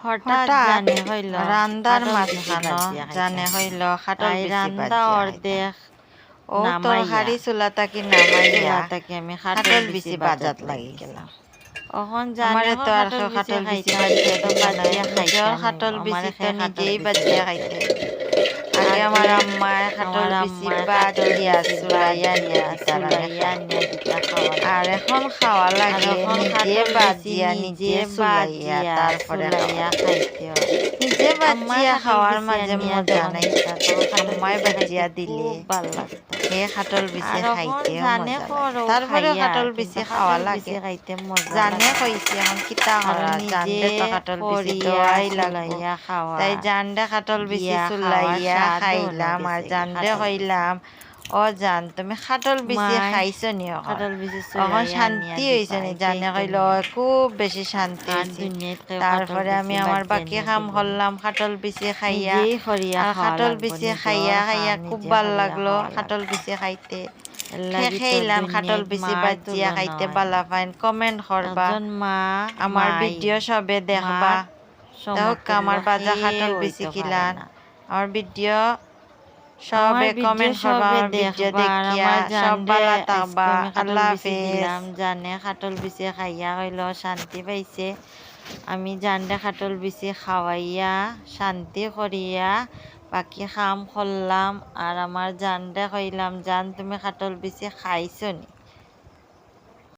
হঠাৎ জানে হইল রান্দার খাটল মাঝখানো বিচি বাজিয়া জানে খাইছে। হইল খাটল তাই বেশি রান্দা বাজিয়া অর্ধেক ও তরকারি চুলা তাকি নামাইয়া তাকে আমি খাটল বেশি বাজাত লাগি গেলাম। অখন জানে আমারে তো আর খাটল বেশি বিচি বাজিয়া তো দিতে নাই, বাজিয়া নিজের খাইতে খাটল বেশি তো নিজেই বাজিয়া বাজিয়া খাইতে। আগে আমার আম্মায় খাটল বেশি বাজিয়া চুলাইয়া নিয়া দিতার আমি খাই। আর এখন খাওয়া লাগে নিজে বাজিয়া নিজে চুলাইয়া তারপরে খাওয়া খাইতে হয়। নিজে বাজিয়া খাওয়ার মাঝে নিয়া মজা যখন নাই, আম্মায় বাজিয়া দিলে খুব ভাল লাগতো। হে খাটল বেশি আর খাইতেও জানে মজা লাগে। করো তারপরে খাইয়া খাটল বেশি কিন্তু খাওয়া খাটল লাগে। বেশি খাইতে মজা জানে লাগে। কইছে এখন কিতা আর করা, নিজে জানডে তো খাটল বেশি করিয়া দোয়াই লাগবো। চুলাইয়া খাওয়া তাই জানডে খাটল বেশি গিয়া খাওয়ার চুলাইয়া স্বাদ খাইলাম আর গেছে জানডে খাটল বেশি। কইলাম ও জান তুমি খাটল বেশি মাই খাইছো নি এখন? খাটল বেশি এখন চুলাইয়া নিয়া শান্তি হয়েছে নি? দিবা জানে কইল খুব বেশি শান্তি হয়েছে। তারপরে আমি আমার বাকি কাম করলাম খাটল বেশি খাইয়া। নিজেই করিয়া আর খাওয়া খাটল লাগবো, বেশি নিজের খাইয়া খাইয়া কাম খুব নিজে ভাল করিয়া লাগলো খাওয়া খাটল লাগবো। বেশি খাইতে। এর লাগি তো খেইলাম খাটল দুনিয়াত বেশি মার বাজিয়া তুলনা খাইতে হয় বালা না। ফাইন কমেন্ট করবা। একজন মা আমার মাই ভিডিও সবে দেখবা। মার দেখো আমার সমতুল্য বাজা খাটল কেউ বেশি হইতে পারে খিলান। না। আমার ভিডিও আমার সবে ভিডিও কমেন্ট করবা, সবে আমার ভিডিও দেখবা আর দেখিয়া আমার সব জানরে বালা আজকে থাকবা। আমি খাটল আল্লাহ বেশি হাফেজ। দিলাম, জানে খাটল বেশি খাইয়া হইল শান্তি পাইছে। আমি জানরে খাটল বেশি খাওয়াইয়া শান্তি করিয়া বাকি কাম করলাম। আর আমার জানরে কইলাম জান তুমি খাটল বেশি খাইছো নি?